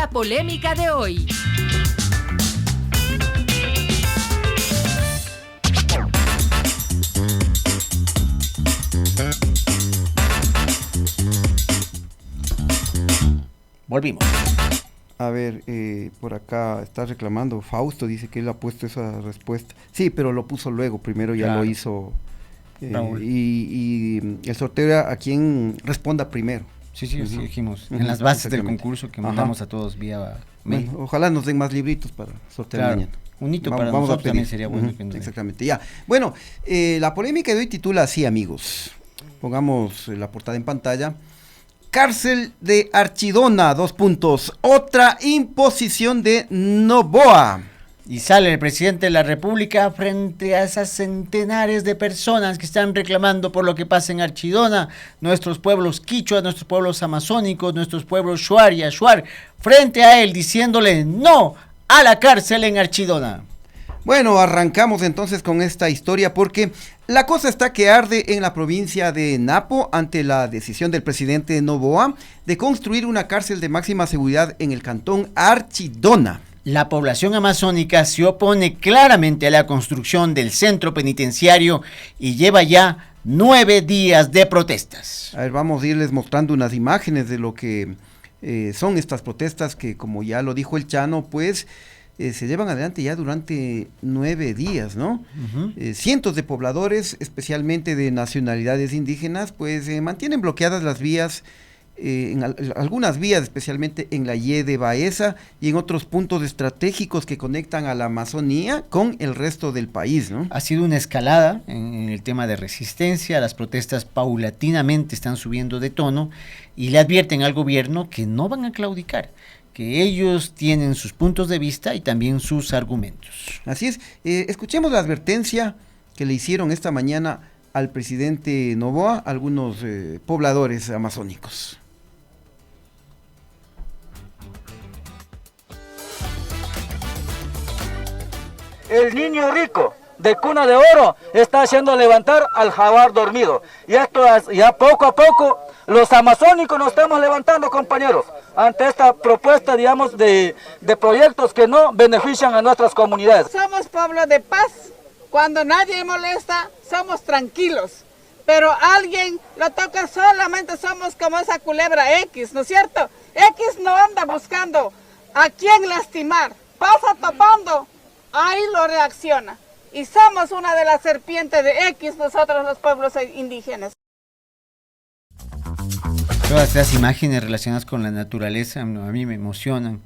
la polémica de hoy. Volvimos. A ver, por acá está reclamando Fausto, dice que él ha puesto esa respuesta. Sí, pero lo puso luego, primero ya Claro. lo hizo. Y el sorteo era a quien responda primero. Sí, sí, sí, dijimos. Ujú, En las bases del exactamente. concurso que Ajá. mandamos a todos vía mail. Bueno, ojalá nos den más libritos para sortear Claro. mañana. Un hito Vamos- para vamos a nosotros también pedir. sería bueno. Ujú, que nos den. exactamente, ya. Bueno, la polémica de hoy titula así, amigos. Pongamos la portada en pantalla. Cárcel de Archidona, 2 puntos. Otra imposición de Noboa. Y sale el presidente de la República frente a esas centenares de personas que están reclamando por lo que pasa en Archidona, nuestros pueblos quichuas, nuestros pueblos amazónicos, nuestros pueblos shuar y ashuar, frente a él diciéndole no a la cárcel en Archidona. Bueno, arrancamos entonces con esta historia porque la cosa está que arde en la provincia de Napo ante la decisión del presidente Noboa de construir una cárcel de máxima seguridad en el cantón Archidona. La población amazónica se opone claramente a la construcción del centro penitenciario y lleva ya 9 días de protestas. A ver, vamos a irles mostrando unas imágenes de lo que son estas protestas que, como ya lo dijo el Chano, pues se llevan adelante ya durante 9 días, ¿no? Uh-huh. Cientos de pobladores, especialmente de nacionalidades indígenas, pues mantienen bloqueadas las vías, algunas vías, especialmente en la Y de Baeza y en otros puntos estratégicos que conectan a la Amazonía con el resto del país, ¿no? Ha sido una escalada en el tema de resistencia, las protestas paulatinamente están subiendo de tono y le advierten al gobierno que no van a claudicar, que ellos tienen sus puntos de vista y también sus argumentos. Así es, escuchemos la advertencia que le hicieron esta mañana al presidente Noboa algunos pobladores amazónicos. El niño rico de cuna de oro está haciendo levantar al jaguar dormido. Y esto ya poco a poco los amazónicos nos estamos levantando, compañeros, ante esta propuesta, digamos, de proyectos que no benefician a nuestras comunidades. Somos pueblo de paz. Cuando nadie molesta, somos tranquilos. Pero alguien lo toca, solamente somos como esa culebra X, ¿no es cierto? X no anda buscando a quién lastimar. Pasa tapando, ahí lo reacciona. Y somos una de las serpientes de X, nosotros los pueblos indígenas. Todas estas imágenes relacionadas con la naturaleza a mí me emocionan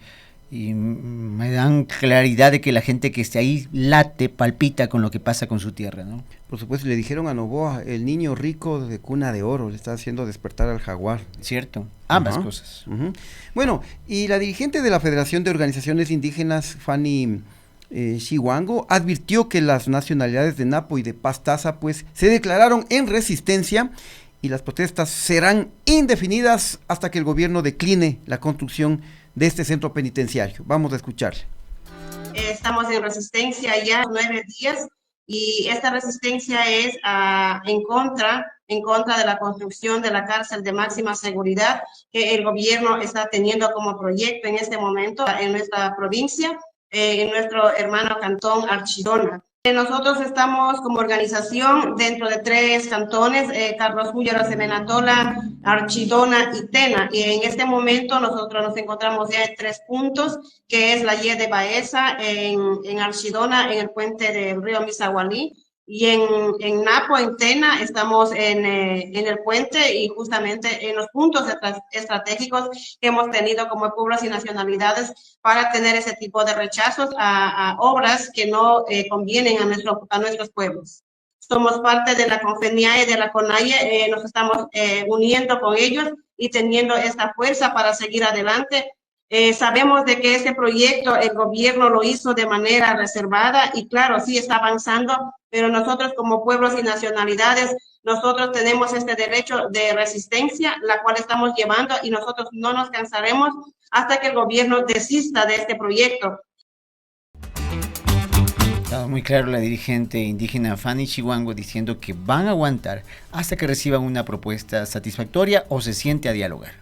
y me dan claridad de que la gente que esté ahí late, palpita con lo que pasa con su tierra, ¿no? Por supuesto, le dijeron a Noboa, el niño rico de cuna de oro, le está haciendo despertar al jaguar. Cierto, ambas Ajá. cosas. Uh-huh. Bueno, y la dirigente de la Federación de Organizaciones Indígenas, Fanny Chihuango, advirtió que las nacionalidades de Napo y de Pastaza pues se declararon en resistencia y las protestas serán indefinidas hasta que el gobierno decline la construcción de este centro penitenciario. Vamos a escucharle. Estamos en resistencia ya 9 días y esta resistencia es en contra de la construcción de la cárcel de máxima seguridad que el gobierno está teniendo como proyecto en este momento en nuestra provincia, en nuestro hermano cantón Archidona. Nosotros estamos como organización dentro de 3 cantones, Carlos Cúllaro, Semenatola, Archidona y Tena. Y en este momento nosotros nos encontramos ya en 3 puntos, que es la Y de Baeza, en Archidona, en el puente del río Misahualí. Y en Napo, en Tena, estamos en el puente y justamente en los puntos estratégicos que hemos tenido como pueblos y nacionalidades para tener ese tipo de rechazos a obras que no convienen a nuestros pueblos. Somos parte de la CONFENIAE, de la CONAIE, nos estamos uniendo con ellos y teniendo esta fuerza para seguir adelante. Sabemos de que este proyecto el gobierno lo hizo de manera reservada y claro, sí está avanzando, pero nosotros como pueblos y nacionalidades, nosotros tenemos este derecho de resistencia, la cual estamos llevando y nosotros no nos cansaremos hasta que el gobierno desista de este proyecto. Estaba muy claro la dirigente indígena Fanny Chihuango diciendo que van a aguantar hasta que reciban una propuesta satisfactoria o se siente a dialogar.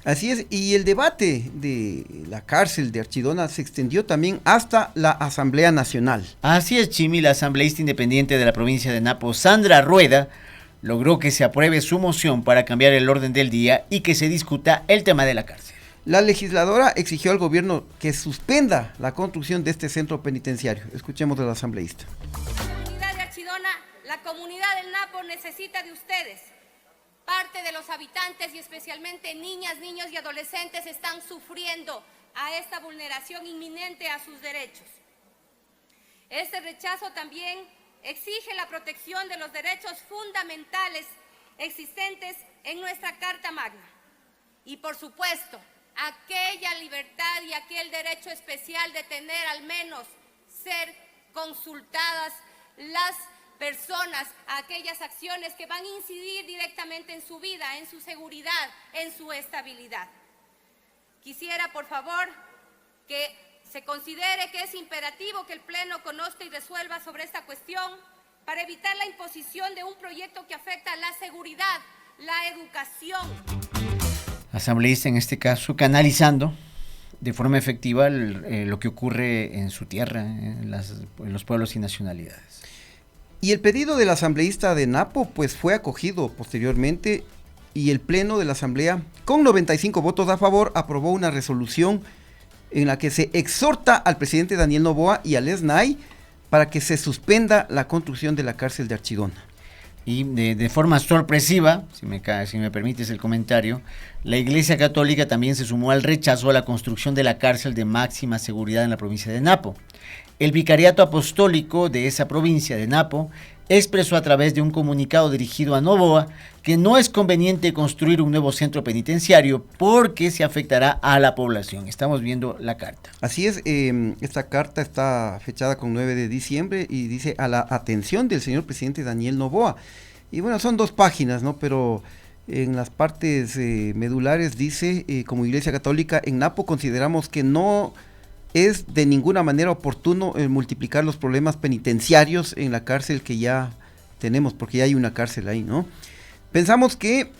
Así es, y el debate de la cárcel de Archidona se extendió también hasta la Asamblea Nacional. Así es, Chimi, la asambleísta independiente de la provincia de Napo, Sandra Rueda, logró que se apruebe su moción para cambiar el orden del día y que se discuta el tema de la cárcel. La legisladora exigió al gobierno que suspenda la construcción de este centro penitenciario. Escuchemos a la asambleísta. La comunidad de Archidona, la comunidad del Napo necesita de ustedes. Parte de los habitantes y especialmente niñas, niños y adolescentes están sufriendo a esta vulneración inminente a sus derechos. Este rechazo también exige la protección de los derechos fundamentales existentes en nuestra Carta Magna. Y por supuesto, aquella libertad y aquel derecho especial de tener al menos ser consultadas las personas, aquellas acciones que van a incidir directamente en su vida, en su seguridad, en su estabilidad. Quisiera, por favor, que se considere que es imperativo que el Pleno conozca y resuelva sobre esta cuestión para evitar la imposición de un proyecto que afecta la seguridad, la educación. Asambleísta en este caso canalizando de forma efectiva lo que ocurre en su tierra, en los pueblos y nacionalidades. Y el pedido del asambleísta de Napo pues fue acogido posteriormente y el Pleno de la Asamblea, con 95 votos a favor, aprobó una resolución en la que se exhorta al presidente Daniel Noboa y al SNAI para que se suspenda la construcción de la cárcel de Archidona. Y de forma sorpresiva, si me permites el comentario, la Iglesia Católica también se sumó al rechazo a la construcción de la cárcel de máxima seguridad en la provincia de Napo. El Vicariato Apostólico de esa provincia de Napo expresó a través de un comunicado dirigido a Noboa que no es conveniente construir un nuevo centro penitenciario porque se afectará a la población. Estamos viendo la carta. Así es, esta carta está fechada con 9 de diciembre y dice a la atención del señor presidente Daniel Noboa. Y bueno, son 2 páginas, ¿no? Pero en las partes medulares dice, como Iglesia Católica, en Napo consideramos que no es de ninguna manera oportuno multiplicar los problemas penitenciarios en la cárcel que ya tenemos, porque ya hay una cárcel ahí, ¿no? Pensamos que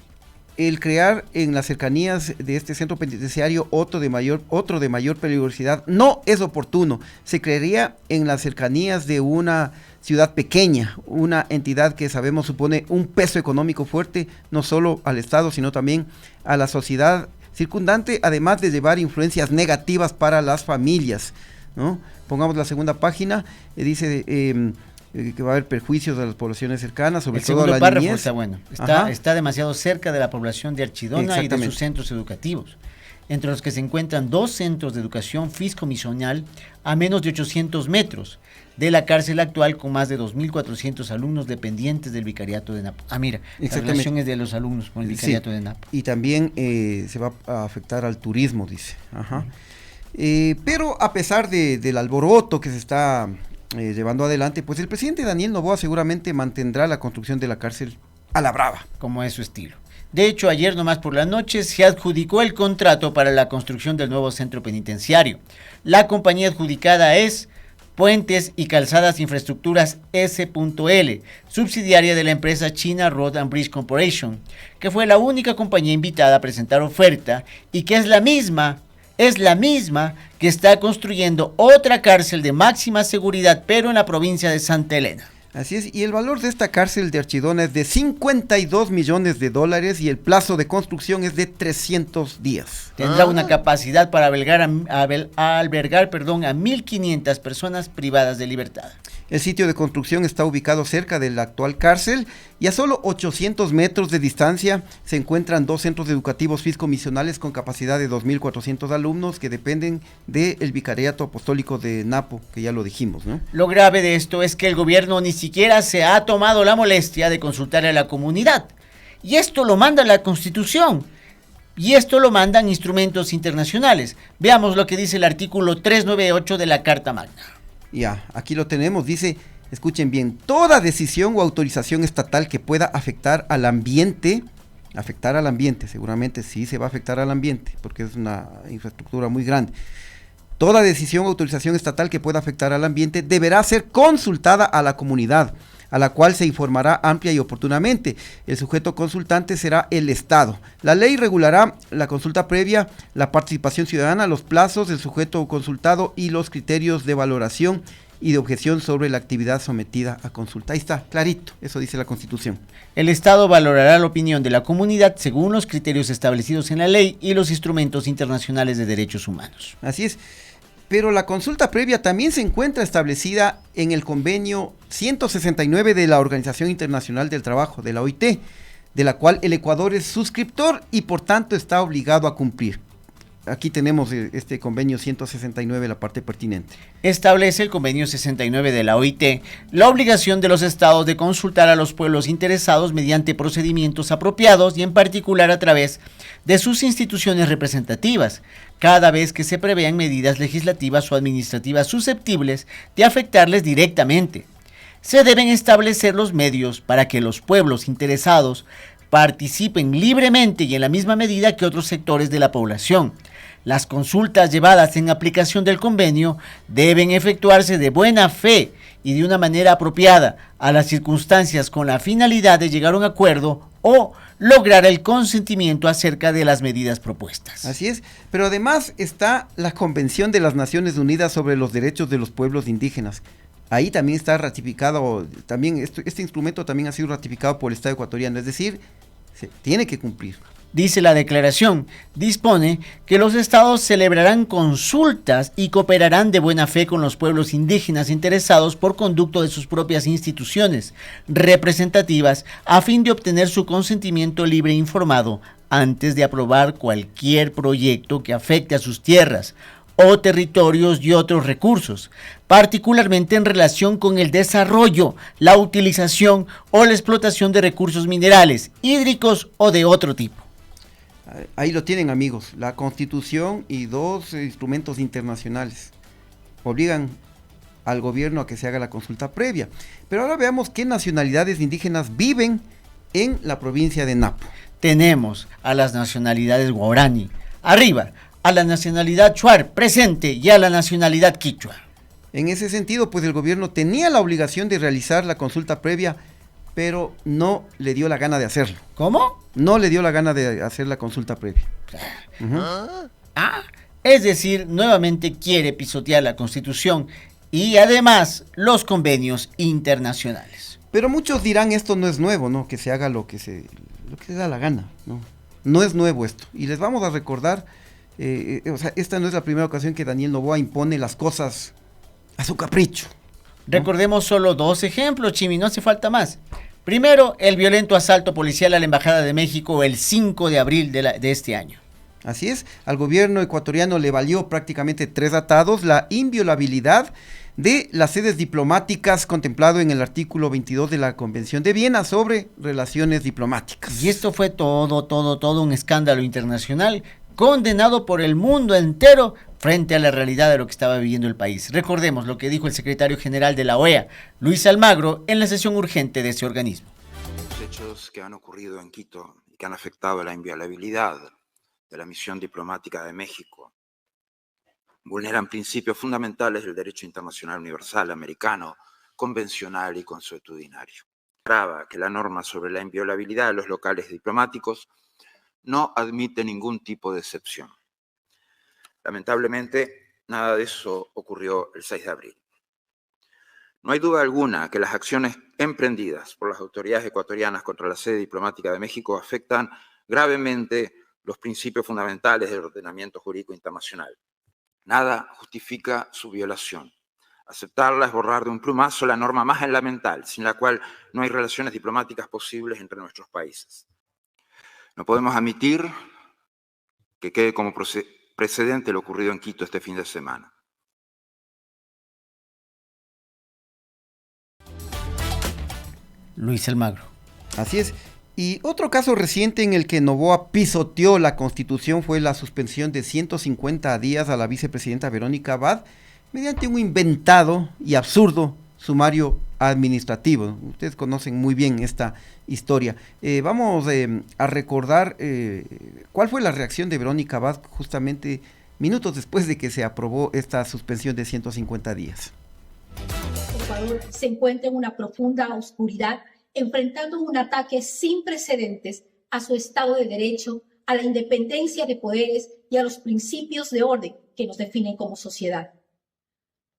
el crear en las cercanías de este centro penitenciario otro de mayor peligrosidad no es oportuno. Se crearía en las cercanías de una ciudad pequeña, una entidad que sabemos supone un peso económico fuerte, no solo al Estado, sino también a la sociedad circundante, además de llevar influencias negativas para las familias, ¿no? Pongamos la segunda página, dice que va a haber perjuicios a las poblaciones cercanas, sobre todo a la párrafo niñez. Está bueno, está demasiado cerca de la población de Archidona y de sus centros educativos, entre los que se encuentran 2 centros de educación fiscomisional a menos de 800 metros de la cárcel actual, con más de 2.400 alumnos dependientes del Vicariato de Napo. Ah, mira, la relación es de los alumnos con el Vicariato de Napo. Y también se va a afectar al turismo, dice. Ajá. Pero a pesar del alboroto que se está llevando adelante, pues el presidente Daniel Noboa seguramente mantendrá la construcción de la cárcel a la brava. Como es su estilo. De hecho, ayer nomás por la noche se adjudicó el contrato para la construcción del nuevo centro penitenciario. La compañía adjudicada es Puentes y Calzadas Infraestructuras S.L, subsidiaria de la empresa China Road and Bridge Corporation, que fue la única compañía invitada a presentar oferta y que es la misma que está construyendo otra cárcel de máxima seguridad, pero en la provincia de Santa Elena. Así es, y el valor de esta cárcel de Archidona es de $52 millones y el plazo de construcción es de 300 días. Tendrá una capacidad para albergar a 1.500 personas privadas de libertad. El sitio de construcción está ubicado cerca de la actual cárcel y a solo 800 metros de distancia se encuentran 2 centros educativos fiscomisionales con capacidad de 2.400 alumnos que dependen del Vicariato Apostólico de Napo, que ya lo dijimos, ¿no? Lo grave de esto es que el gobierno ni siquiera se ha tomado la molestia de consultar a la comunidad. Y esto lo manda la Constitución. Y esto lo mandan instrumentos internacionales. Veamos lo que dice el artículo 398 de la Carta Magna. Ya, aquí lo tenemos, dice, escuchen bien, toda decisión o autorización estatal que pueda afectar al ambiente, seguramente sí se va a afectar al ambiente, porque es una infraestructura muy grande. Toda decisión o autorización estatal que pueda afectar al ambiente deberá ser consultada a la comunidad, a la cual se informará amplia y oportunamente. El sujeto consultante será el Estado. La ley regulará la consulta previa, la participación ciudadana, los plazos del sujeto consultado y los criterios de valoración y de objeción sobre la actividad sometida a consulta. Ahí está, clarito, eso dice la Constitución. El Estado valorará la opinión de la comunidad según los criterios establecidos en la ley y los instrumentos internacionales de derechos humanos. Así es, pero la consulta previa también se encuentra establecida en el convenio 169 de la Organización Internacional del Trabajo, de la OIT, de la cual el Ecuador es suscriptor y por tanto está obligado a cumplir. Aquí tenemos este convenio 169, la parte pertinente. Establece el convenio 69 de la OIT la obligación de los estados de consultar a los pueblos interesados mediante procedimientos apropiados y en particular a través de sus instituciones representativas, cada vez que se prevean medidas legislativas o administrativas susceptibles de afectarles directamente. Se deben establecer los medios para que los pueblos interesados participen libremente y en la misma medida que otros sectores de la población. Las consultas llevadas en aplicación del convenio deben efectuarse de buena fe y de una manera apropiada a las circunstancias con la finalidad de llegar a un acuerdo o lograr el consentimiento acerca de las medidas propuestas. Así es, pero además está la Convención de las Naciones Unidas sobre los Derechos de los Pueblos Indígenas. Ahí también está ratificado, también este instrumento también ha sido ratificado por el Estado ecuatoriano, es decir, se tiene que cumplir. Dice la declaración, dispone que los estados celebrarán consultas y cooperarán de buena fe con los pueblos indígenas interesados por conducto de sus propias instituciones representativas a fin de obtener su consentimiento libre e informado antes de aprobar cualquier proyecto que afecte a sus tierras o territorios y otros recursos, particularmente en relación con el desarrollo, la utilización o la explotación de recursos minerales, hídricos o de otro tipo. Ahí lo tienen, amigos, la Constitución y dos instrumentos internacionales obligan al gobierno a que se haga la consulta previa. Pero ahora veamos qué nacionalidades indígenas viven en la provincia de Napo. Tenemos a las nacionalidades guaraní, arriba, a la nacionalidad Shuar, presente, y a la nacionalidad quichua. En ese sentido, pues el gobierno tenía la obligación de realizar la consulta previa, pero no le dio la gana de hacerlo. ¿Cómo? No le dio la gana de hacer la consulta previa. Es decir, nuevamente quiere pisotear la Constitución y además los convenios internacionales. Pero muchos dirán, esto no es nuevo, ¿no? Que se haga lo que se da la gana, ¿no? No es nuevo esto. Y les vamos a recordar, esta no es la primera ocasión que Daniel Noboa impone las cosas a su capricho, ¿no? Recordemos solo dos ejemplos, Chimi, no hace falta más. Primero, el violento asalto policial a la Embajada de México el 5 de abril de este año. Así es, al gobierno ecuatoriano le valió prácticamente 3 atados la inviolabilidad de las sedes diplomáticas contemplado en el artículo 22 de la Convención de Viena sobre relaciones diplomáticas. Y esto fue todo un escándalo internacional condenado por el mundo entero frente a la realidad de lo que estaba viviendo el país. Recordemos lo que dijo el secretario general de la OEA, Luis Almagro, en la sesión urgente de ese organismo. Los hechos que han ocurrido en Quito y que han afectado la inviolabilidad de la misión diplomática de México vulneran principios fundamentales del derecho internacional universal, americano, convencional y consuetudinario. Grava que la norma sobre la inviolabilidad de los locales diplomáticos no admite ningún tipo de excepción. Lamentablemente, nada de eso ocurrió el 6 de abril. No hay duda alguna que las acciones emprendidas por las autoridades ecuatorianas contra la sede diplomática de México afectan gravemente los principios fundamentales del ordenamiento jurídico internacional. Nada justifica su violación. Aceptarla es borrar de un plumazo la norma más elemental, sin la cual no hay relaciones diplomáticas posibles entre nuestros países. No podemos admitir que quede como precedente lo ocurrido en Quito este fin de semana. Luis Almagro. Así es. Y otro caso reciente en el que Noboa pisoteó la Constitución fue la suspensión de 150 días a la vicepresidenta Verónica Abad mediante un inventado y absurdo sumario administrativo. Ustedes conocen muy bien esta historia. Vamos a recordar cuál fue la reacción de Verónica Abad justamente minutos después de que se aprobó esta suspensión de 150 días. Ecuador se encuentra en una profunda oscuridad, enfrentando un ataque sin precedentes a su Estado de Derecho, a la independencia de poderes y a los principios de orden que nos definen como sociedad.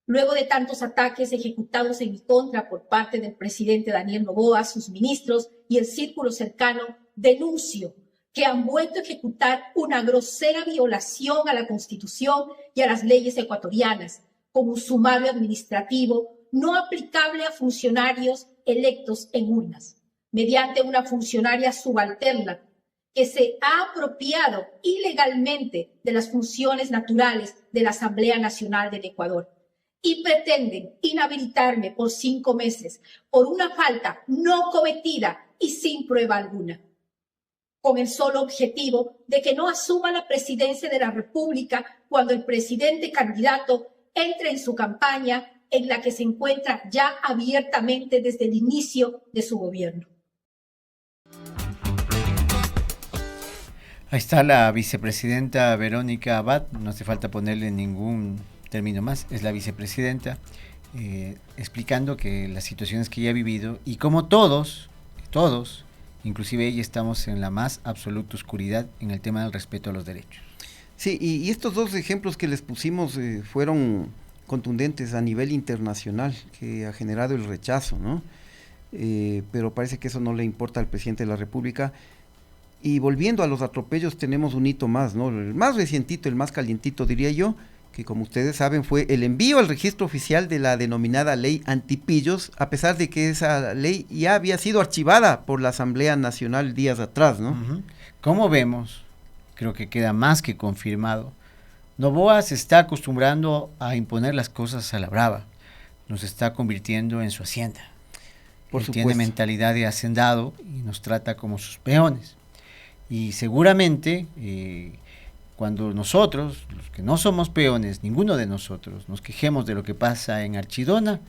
Luego de tantos ataques ejecutados en mi contra por parte del presidente Daniel Noboa, sus ministros y el círculo cercano, denuncio que han vuelto a ejecutar una grosera violación a la Constitución y a las leyes ecuatorianas, con un sumario administrativo no aplicable a funcionarios electos en urnas, mediante una funcionaria subalterna que se ha apropiado ilegalmente de las funciones naturales de la Asamblea Nacional del Ecuador y pretenden inhabilitarme por 5 meses por una falta no cometida y sin prueba alguna, con el solo objetivo de que no asuma la presidencia de la República cuando el presidente candidato entre en su campaña, en la que se encuentra ya abiertamente desde el inicio de su gobierno. Ahí está la vicepresidenta Verónica Abad, no hace falta ponerle ningún término más, es la vicepresidenta, explicando que las situaciones que ella ha vivido y como todos, inclusive ella, estamos en la más absoluta oscuridad en el tema del respeto a los derechos. Sí, y estos 2 ejemplos que les pusimos fueron contundentes a nivel internacional, que ha generado el rechazo, ¿no? Pero parece que eso no le importa al presidente de la República. Y volviendo a los atropellos, tenemos un hito más, ¿no? El más recientito, el más calientito, diría yo, que como ustedes saben fue el envío al registro oficial de la denominada ley antipillos, a pesar de que esa ley ya había sido archivada por la Asamblea Nacional días atrás, ¿no? Como vemos, creo que queda más que confirmado, Noboa se está acostumbrando a imponer las cosas a la brava, nos está convirtiendo en su hacienda. Por Él supuesto. tiene mentalidad de hacendado y nos trata como sus peones. Y seguramente cuando nosotros, los que no somos peones, ninguno de nosotros, nos quejemos de lo que pasa en Archidona,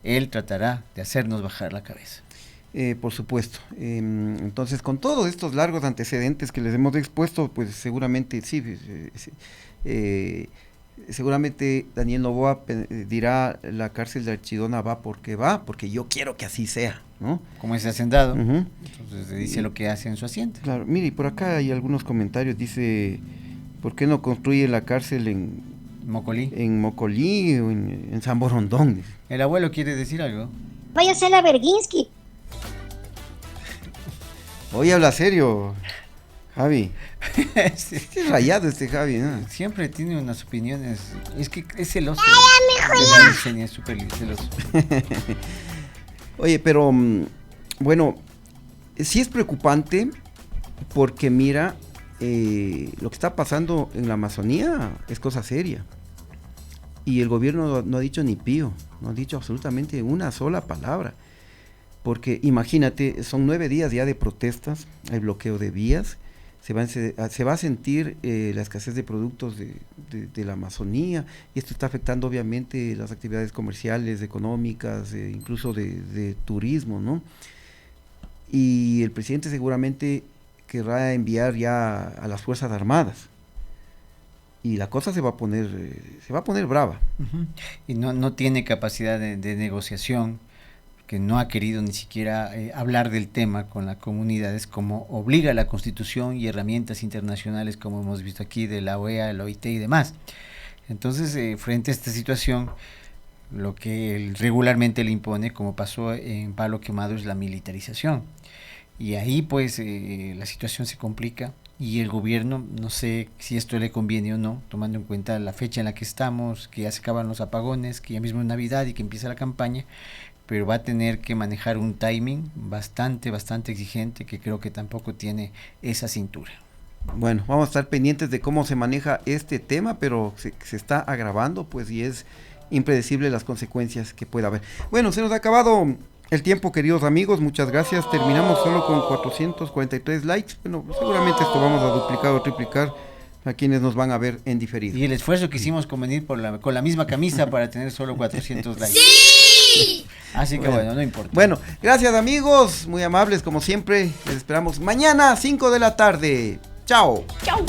él tratará de hacernos bajar la cabeza. Por supuesto. Entonces, con todos estos largos antecedentes que les hemos expuesto, pues seguramente sí, seguramente Daniel Noboa dirá: la cárcel de Archidona va, porque yo quiero que así sea, ¿no? Como ese hacendado, entonces le dice lo que hace en su hacienda. Claro, mire, por acá hay algunos comentarios, dice: ¿por qué no construye la cárcel en Mocolí? En Mocolí o en San Borondón. El abuelo quiere decir algo. Vaya a ser la Berginsky. Oye, habla serio, Javi. Sí. Qué rayado este Javi, ¿no? Siempre tiene unas opiniones. Es que es celoso. Es súper celoso. Oye, pero bueno, sí es preocupante porque mira, lo que está pasando en la Amazonía es cosa seria. Y el gobierno no ha dicho ni pío, no ha dicho absolutamente una sola palabra. Porque imagínate, son 9 días ya de protestas, hay bloqueo de vías, se va a sentir la escasez de productos de la Amazonía, y esto está afectando obviamente las actividades comerciales, económicas, incluso de turismo, ¿no? Y el presidente seguramente querrá enviar ya a las Fuerzas Armadas, y la cosa se va a poner brava. Y no tiene capacidad de negociación, que no ha querido ni siquiera hablar del tema con las comunidades, como obliga la Constitución y herramientas internacionales, como hemos visto aquí, de la OEA, la OIT y demás. Entonces, frente a esta situación, lo que él regularmente le impone, como pasó en Palo Quemado, es la militarización. Y ahí, pues, la situación se complica, y el gobierno, no sé si esto le conviene o no, tomando en cuenta la fecha en la que estamos, que ya se acaban los apagones, que ya mismo es Navidad y que empieza la campaña, pero va a tener que manejar un timing bastante exigente, que creo que tampoco tiene esa cintura. Bueno, vamos a estar pendientes de cómo se maneja este tema, pero se está agravando, pues, y es impredecible las consecuencias que pueda haber. Bueno, se nos ha acabado el tiempo, queridos amigos, muchas gracias. Terminamos solo con 443 likes. Bueno, seguramente esto vamos a duplicar o triplicar a quienes nos van a ver en diferido. Y el esfuerzo que hicimos con venir con la misma camisa para tener solo 400 likes. ¡Sí! Así que bueno, no importa. Bueno, gracias amigos, muy amables como siempre. Les esperamos mañana a 5 de la tarde. Chao. Chau.